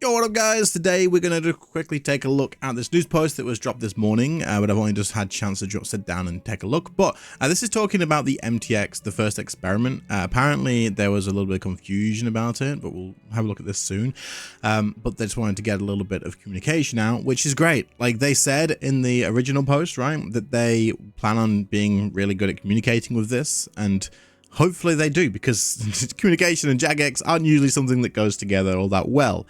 Yo, what up guys? Today we're going to quickly take a look at this news post that was dropped this morning, but I've only just had a chance to sit down and take a look. But this is talking about the MTX, the first experiment. Apparently there was a little bit of confusion about it, but we'll have a look at this soon. But they just wanted to get a little bit of communication out, which is great. Like they said in the original post, right, that they plan on being really good at communicating with this, and hopefully they do, because communication and Jagex aren't usually something that goes together all that well.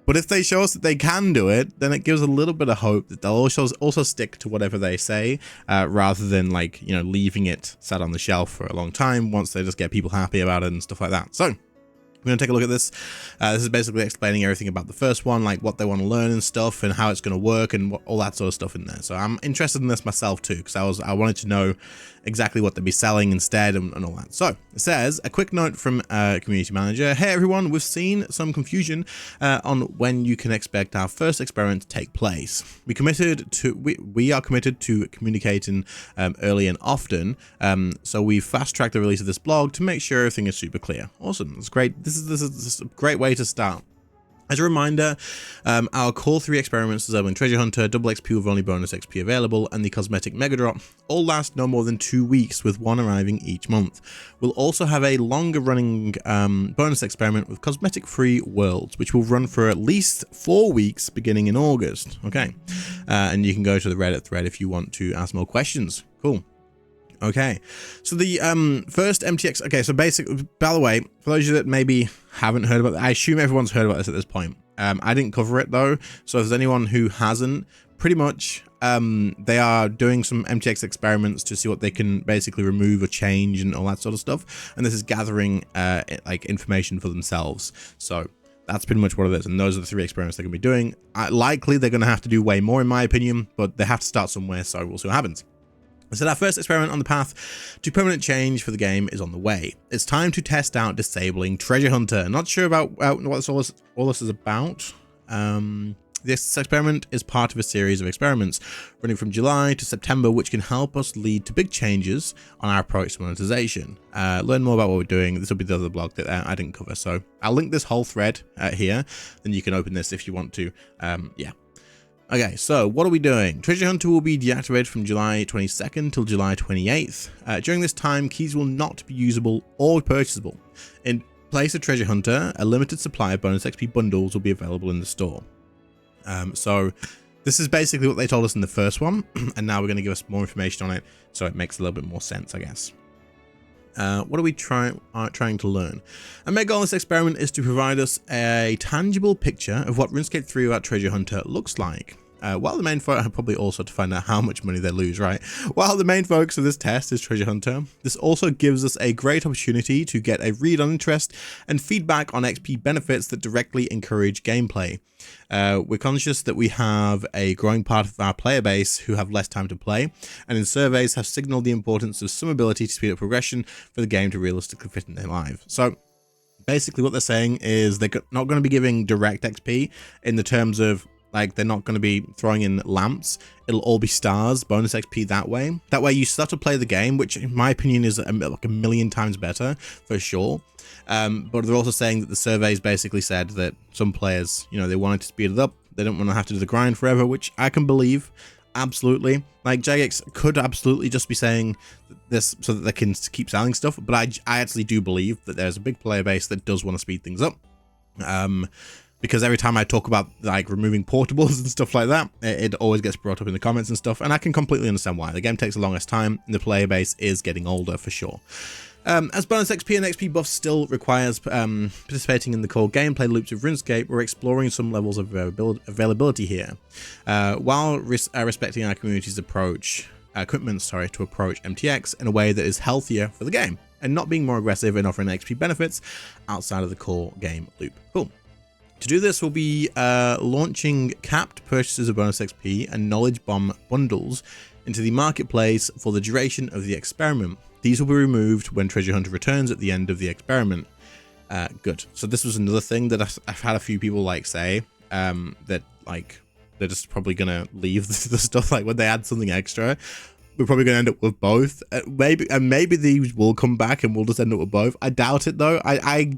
But if they show us that they can do it, then it gives a little bit of hope that they'll also stick to whatever they say, rather than like, you know, leaving it sat on the shelf for a long time once they just get people happy about it and stuff like that. So we're going to take a look at this. This is basically explaining everything about the first one, like what they want to learn and stuff and how it's going to work and all that sort of stuff in there. So I'm interested in this myself too, because I wanted to know exactly what they'd be selling instead and all that. So it says, a quick note from community manager. Hey everyone, we've seen some confusion on when you can expect our first experiment to take place. We are committed to communicating early and often. So we fast tracked the release of this blog to make sure everything is super clear. Awesome. That's great. This is a great way to start. As a reminder, our core 3 experiments, the Zergling Treasure Hunter, double XP with only bonus XP available, and the Cosmetic Mega Drop, all last no more than 2 weeks, with one arriving each month. We'll also have a longer running bonus experiment with cosmetic free worlds, which will run for at least 4 weeks beginning in August. Okay, and you can go to the Reddit thread if you want to ask more questions. Cool. Okay, so the first MTX, okay, so basically, by the way, for those of you that maybe haven't heard about it, I assume everyone's heard about this at this point. I didn't cover it though, so if there's anyone who hasn't, pretty much they are doing some MTX experiments to see what they can basically remove or change and all that sort of stuff, and this is gathering like information for themselves. So that's pretty much what it is, and those are the 3 experiments they're going to be doing. Likely they're going to have to do way more in my opinion, but they have to start somewhere, so we'll see what happens. So our first experiment on the path to permanent change for the game is on the way. It's time to test out disabling Treasure Hunter. Not sure about what all this is about. This experiment is part of a series of experiments running from July to September, which can help us lead to big changes on our approach to monetization. Learn more about what we're doing. This will be the other blog that I didn't cover. So I'll link this whole thread here. Then you can open this if you want to. Yeah. Okay, so what are we doing? Treasure Hunter will be deactivated from July 22nd till July 28th. During this time, keys will not be usable or purchasable. In place of Treasure Hunter, a limited supply of bonus XP bundles will be available in the store. So this is basically what they told us in the first one, and now we're going to give us more information on it, so it makes a little bit more sense, I guess. What are we trying to learn? A main goal of this experiment is to provide us a tangible picture of what RuneScape 3 without Treasure Hunter looks like. While the main focus, probably also to find out how much money they lose, right? While the main focus of this test is Treasure Hunter, this also gives us a great opportunity to get a read on interest and feedback on XP benefits that directly encourage gameplay. We're conscious that we have a growing part of our player base who have less time to play, and in surveys have signaled the importance of some ability to speed up progression for the game to realistically fit in their life. So basically what they're saying is they're not going to be giving direct XP in the terms of, like, they're not going to be throwing in lamps. It'll all be stars, bonus XP that way. That way you start to play the game, which in my opinion is like a million times better for sure. But they're also saying that the surveys basically said that some players, you know, they wanted to speed it up. They don't want to have to do the grind forever, which I can believe. Absolutely. Like Jagex could absolutely just be saying this so that they can keep selling stuff. But I actually do believe that there's a big player base that does want to speed things up. Because every time I talk about like removing portables and stuff like that, it always gets brought up in the comments and stuff, and I can completely understand why. The game takes the longest time, and the player base is getting older for sure. As bonus XP and XP buffs still requires participating in the core gameplay loops of RuneScape, we're exploring some levels of availability here, while respecting our community's commitments to approach MTX in a way that is healthier for the game, and not being more aggressive in offering XP benefits outside of the core game loop. Cool. To do this, we'll be launching capped purchases of bonus XP and knowledge bomb bundles into the marketplace for the duration of the experiment. These will be removed when Treasure Hunter returns at the end of the experiment. Good. So this was another thing that I've had a few people like say that like they're just probably gonna leave the stuff like when they add something extra. we're probably going to end up with both. Maybe these will come back and we'll just end up with both. I doubt it though. I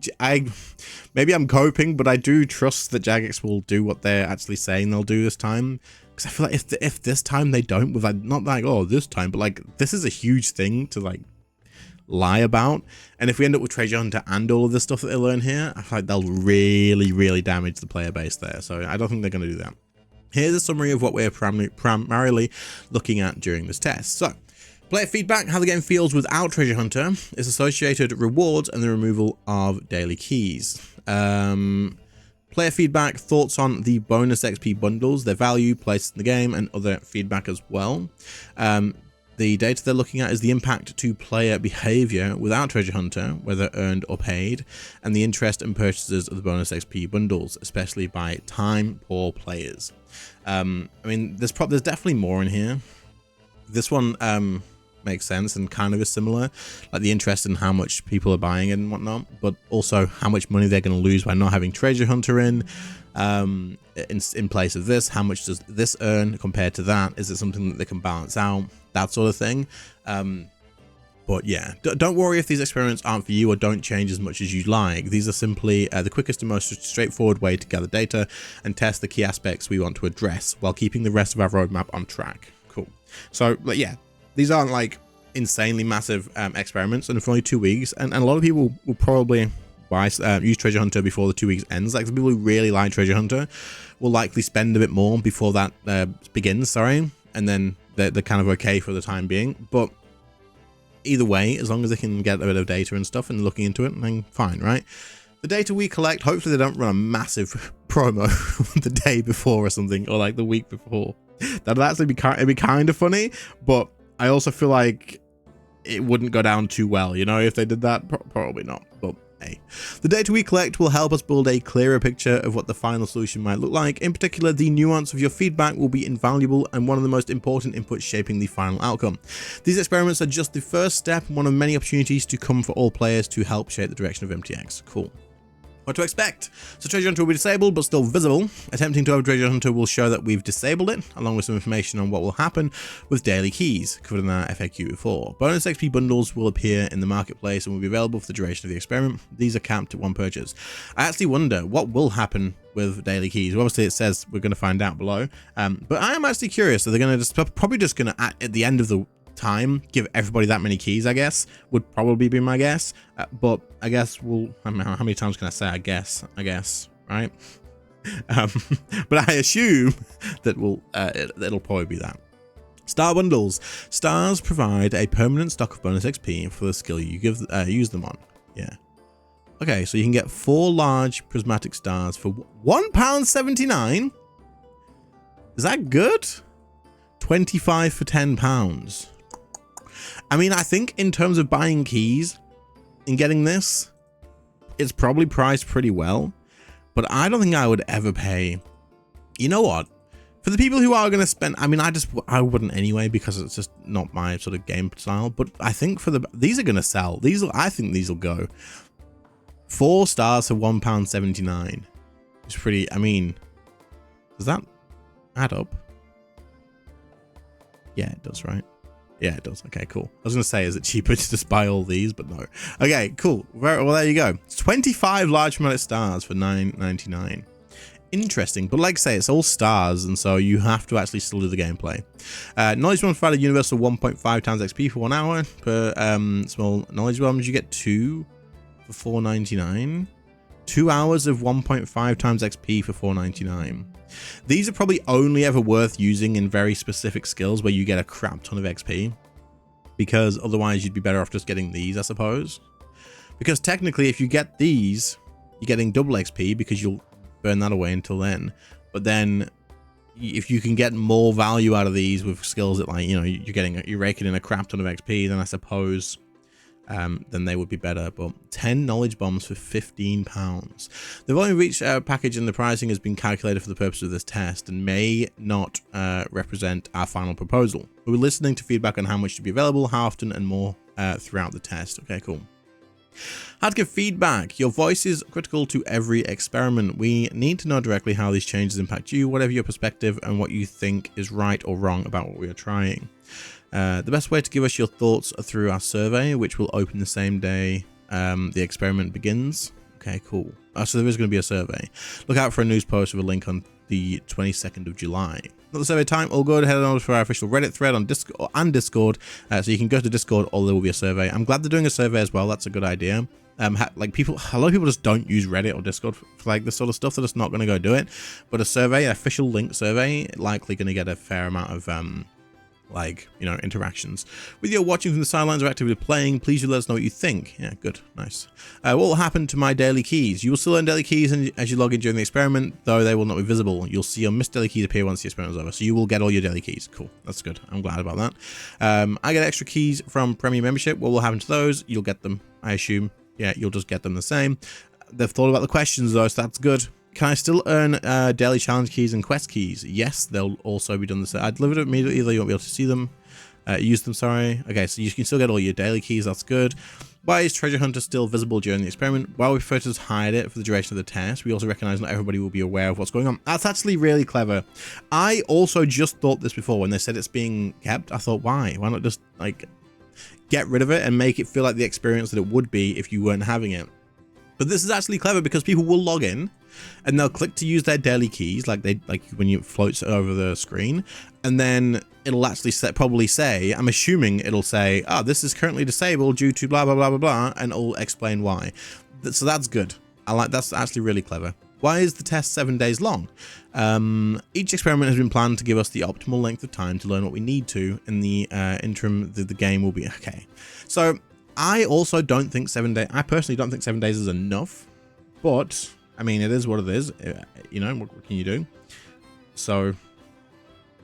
maybe I'm coping, but I do trust that Jagex will do what they're actually saying they'll do this time. Because I feel like if this time they don't, with like, not like, oh, this time, but like, this is a huge thing to like lie about. And if we end up with Treasure Hunter and all of this stuff that they learn here, I feel like they'll really damage the player base there. So I don't think they're going to do that. Here's a summary of what we're primarily looking at during this test. So, player feedback, how the game feels without Treasure Hunter, is associated rewards and the removal of daily keys. Player feedback, thoughts on the bonus XP bundles, their value, place in the game, and other feedback as well. The data they're looking at is the impact to player behavior without Treasure Hunter, whether earned or paid, and the interest and purchases of the bonus XP bundles, especially by time-poor players. I mean, there's definitely more in here. This one makes sense and kind of is similar, like the interest in how much people are buying and whatnot, but also how much money they're going to lose by not having Treasure Hunter in place of this. How much does this earn compared to that? Is it something that they can balance out? That sort of thing. But yeah, don't worry if these experiments aren't for you or don't change as much as you like. These are simply the quickest and most straightforward way to gather data and test the key aspects we want to address while keeping the rest of our roadmap on track. Cool. So yeah, these aren't like insanely massive experiments, and for only 2 weeks, and a lot of people will probably use Treasure Hunter before the 2 weeks ends. Like the people who really like Treasure Hunter will likely spend a bit more before that begins, and then they're kind of okay for the time being. But either way, as long as they can get a bit of data and stuff and looking into it, then fine, right? The data we collect, hopefully they don't run a massive promo the day before or something, or like the week before. That'd actually be kind of funny, but I also feel like it wouldn't go down too well, you know, if they did that. Probably not, but hey. The data we collect will help us build a clearer picture of what the final solution might look like. In particular, the nuance of your feedback will be invaluable and one of the most important inputs shaping the final outcome. These experiments are just the first step, one of many opportunities to come for all players to help shape the direction of MTX. Cool. What to expect? So Treasure Hunter will be disabled but still visible. Attempting to have Treasure Hunter will show that we've disabled it, along with some information on what will happen with daily keys, covered in our FAQ before. Bonus XP bundles will appear in the marketplace and will be available for the duration of the experiment. These are capped at 1 purchase. I actually wonder what will happen with daily keys. Well, obviously it says we're going to find out below, but I am actually curious. So they're going to probably just going to, at the end of the time, give everybody that many keys, I guess, would probably be my guess. But I guess how many times can I say I guess, right? But I assume that it'll probably be that. Star bundles. Stars provide a permanent stock of bonus XP for the skill you use them on. Yeah. Okay, so you can get 4 large prismatic stars for £1.79. Is that good? 25 for £10. I mean, I think in terms of buying keys and getting this, it's probably priced pretty well, but I don't think I would ever pay. You know what? For the people who are going to spend, I mean, I wouldn't anyway, because it's just not my sort of game style, but I think these are going to sell. I think these will go. 4 stars for £1.79. It's pretty, I mean, does that add up? Yeah, it does, right? Yeah, it does. Okay, cool. I was going to say, is it cheaper to just buy all these? But no. Okay, cool. Well, there you go. It's 25 large chromatic stars for $9.99. Interesting. But like I say, it's all stars, and so you have to actually still do the gameplay. Knowledge bombs provide a universal 1.5 times XP for 1 hour per small knowledge bombs. You get 2 for $4.99. 2 hours of 1.5 times XP for $4.99. These are probably only ever worth using in very specific skills where you get a crap ton of XP, because otherwise you'd be better off just getting these, I suppose. Because technically, if you get these, you're getting double XP because you'll burn that away until then. But then if you can get more value out of these with skills that, like, you know, you're raking in a crap ton of XP, then I suppose then they would be better. But 10 knowledge bombs for £15. They've only reached our package, and the pricing has been calculated for the purpose of this test and may not represent our final proposal. We're listening to feedback on how much to be available, how often, and more throughout the test. Okay, cool. How to give feedback. Your voice is critical to every experiment. We need to know directly how these changes impact you, whatever your perspective and what you think is right or wrong about what we are trying. The best way to give us your thoughts are through our survey, which will open the same day the experiment begins. Okay, cool. So there is going to be a survey. Look out for a news post with a link on the 22nd of July. Not the survey time. All good. Head on over to our official Reddit thread on Discord, so you can go to Discord, or there will be a survey. I'm glad they're doing a survey as well. That's a good idea. Like people, a lot of people just don't use Reddit or Discord for like this sort of stuff. They're just not going to go do it. But a survey, an official link survey, likely going to get a fair amount of like, you know, interactions. With you watching from the sidelines or actively playing, please do let us know what you think. Yeah, good, nice. What will happen to my daily keys? You will still earn daily keys as you log in during the experiment, though they will not be visible. You'll see your missed daily keys appear once the experiment is over, so you will get all your daily keys. Cool, that's good. I'm glad about that. I get extra keys from Premier membership. What will happen to those? You'll get them, I assume. Yeah, you'll just get them the same. They've thought about the questions though, so that's good. Can I still earn daily challenge keys and quest keys? Yes, they'll also be done the same. I delivered it immediately, though you won't be able to see them. Use them, sorry. Okay, so you can still get all your daily keys, that's good. Why is Treasure Hunter still visible during the experiment? While we prefer to just hide it for the duration of the test, we also recognize not everybody will be aware of what's going on. That's actually really clever. I also just thought this before when they said it's being kept. I thought, why? Why not just, like, get rid of it and make it feel like the experience that it would be if you weren't having it? But this is actually clever because people will log in and they'll click to use their daily keys, like when you float over the screen, and then it'll actually probably say, I'm assuming it'll say, oh, this is currently disabled due to blah blah blah blah blah, and it'll explain why. So that's good. That's actually really clever. Why is the test 7 days long? Each experiment has been planned to give us the optimal length of time to learn what we need to. In the interim, the game will be okay. So I also don't think 7 days. I personally don't think 7 days is enough, but I mean, it is what it is. You know, what can you do? So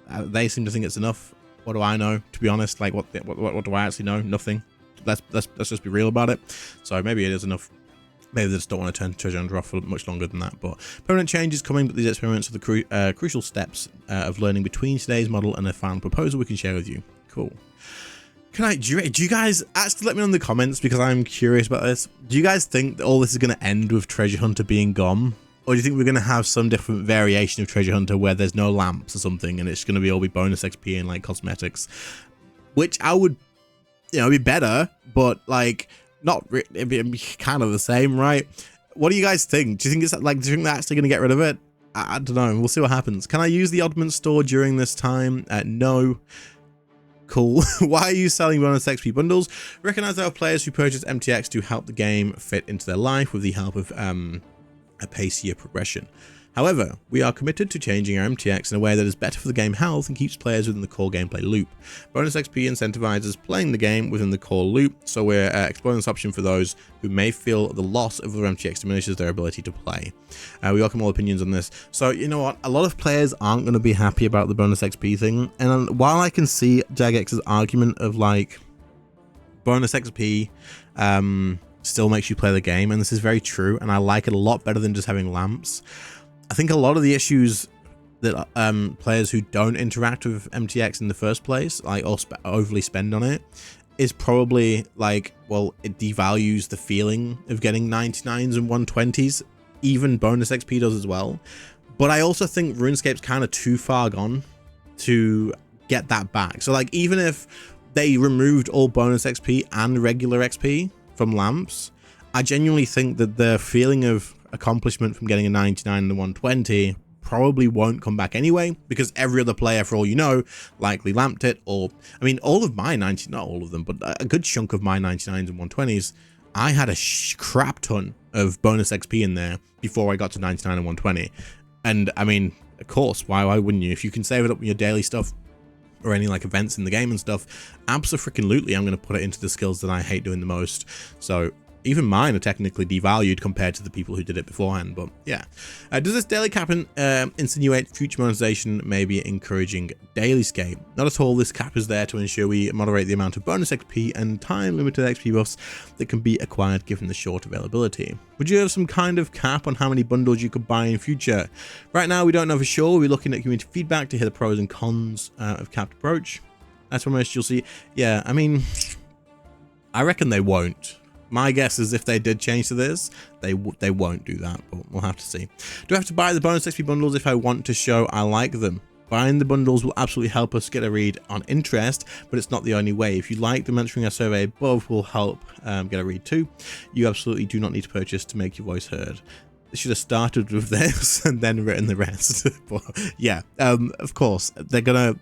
they seem to think it's enough. What do I know? To be honest, like what do I actually know? Nothing. Let's just be real about it. So maybe it is enough. Maybe they just don't want to turn Treasure Hunter off for much longer than that. But permanent change is coming, but these experiments are the crucial steps of learning between today's model and a final proposal we can share with you. Cool. Do you guys actually let me know in the comments, because I'm curious about this. Do you guys think that all this is going to end with Treasure Hunter being gone? Or do you think we're going to have some different variation of Treasure Hunter where there's no lamps or something and it's going to all be bonus XP and like cosmetics? Which I would, you know, be better, but like not really, it'd be kind of the same, right? What do you guys think? Do you think it's like, do you think they're actually going to get rid of it? I don't know. We'll see what happens. Can I use the oddment store during this time? No. Cool. Why are you selling bonus XP bundles? Recognize there are players who purchase MTX to help the game fit into their life with the help of a pacier progression. However, we are committed to changing our MTX in a way that is better for the game health and keeps players within the core gameplay loop. Bonus XP incentivizes playing the game within the core loop, so we're exploring this option for those who may feel the loss of their MTX diminishes their ability to play. We welcome all opinions on this. So, you know what? A lot of players aren't going to be happy about the bonus XP thing, and while I can see Jagex's argument of like, bonus XP still makes you play the game, and this is very true, and I like it a lot better than just having lamps. I think a lot of the issues that players who don't interact with MTX in the first place, like, or overly spend on it, is probably like, well, it devalues the feeling of getting 99s and 120s. Even bonus XP does as well. But I also think RuneScape's kind of too far gone to get that back. So like, even if they removed all bonus XP and regular XP from lamps, I genuinely think that the feeling of accomplishment from getting a 99 and a 120 probably won't come back anyway, because every other player, for all you know, likely lamped it. Or, I mean, all of my 90, not all of them, but a good chunk of my 99s and 120s, I had a crap ton of bonus XP in there before I got to 99 and 120. And I mean, of course, why wouldn't you? If you can save it up with your daily stuff or any like events in the game and stuff, absolutely, I'm going to put it into the skills that I hate doing the most. So even mine are technically devalued compared to the people who did it beforehand, but yeah. Does this daily cap insinuate future monetization may be encouraging daily scape? Not at all. This cap is there to ensure we moderate the amount of bonus XP and time limited XP buffs that can be acquired given the short availability. Would you have some kind of cap on how many bundles you could buy in future? Right now, we don't know for sure. We're looking at community feedback to hear the pros and cons of capped approach. That's when most you'll see. Yeah, I mean, I reckon they won't. My guess is if they did change to this, they won't do that, but we'll have to see. Do I have to buy the bonus XP bundles if I want to show I like them? Buying the bundles will absolutely help us get a read on interest, but it's not the only way. If you like them, answering our survey above will help get a read too. You absolutely do not need to purchase to make your voice heard. They should have started with this and then written the rest. But yeah, of course, they're gonna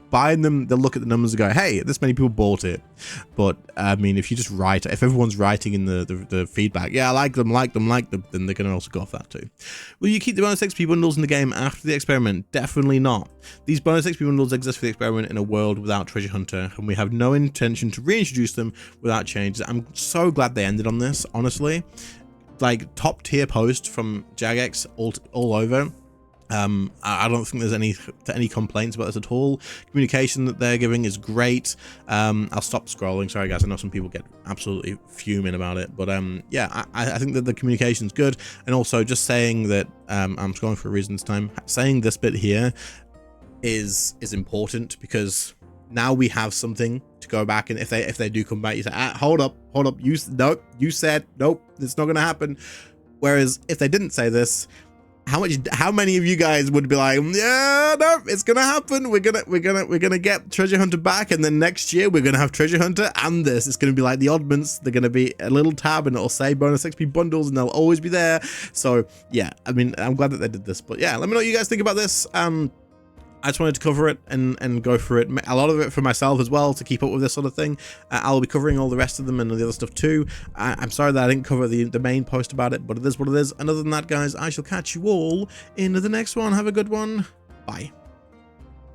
buying them. They'll look at the numbers and go, hey, this many people bought it. But I mean, if you just write, if everyone's writing in the feedback, yeah, I like them, then they're gonna also go off that too. Will you keep the bonus XP bundles in the game after the experiment? Definitely not. These bonus XP bundles exist for the experiment in a world without Treasure Hunter, and we have no intention to reintroduce them without changes. I'm so glad they ended on this, honestly. Like top tier post from Jagex all over. I don't think there's any complaints about this at all. Communication that they're giving is great. I'll stop scrolling. Sorry guys, I know some people get absolutely fuming about it, but yeah, I think that the communication's good. And also just saying that I'm scrolling for a reason this time. Saying this bit here is important, because now we have something to go back, and if they do come back, you say, hold up, you said nope, it's not gonna happen. Whereas if they didn't say this, how many of you guys would be like, yeah, no, it's gonna happen, we're gonna get Treasure Hunter back, and then next year we're gonna have Treasure Hunter and this. It's gonna be like the oddments. They're gonna be a little tab and it'll say bonus XP bundles and they'll always be there. So yeah, I mean, I'm glad that they did this. But yeah, let me know what you guys think about this. I just wanted to cover it and go through it, a lot of it for myself as well, to keep up with this sort of thing. I'll be covering all the rest of them and the other stuff too. I'm sorry that I didn't cover the main post about it, but it is what it is. And other than that, guys, I shall catch you all in the next one. Have a good one. Bye.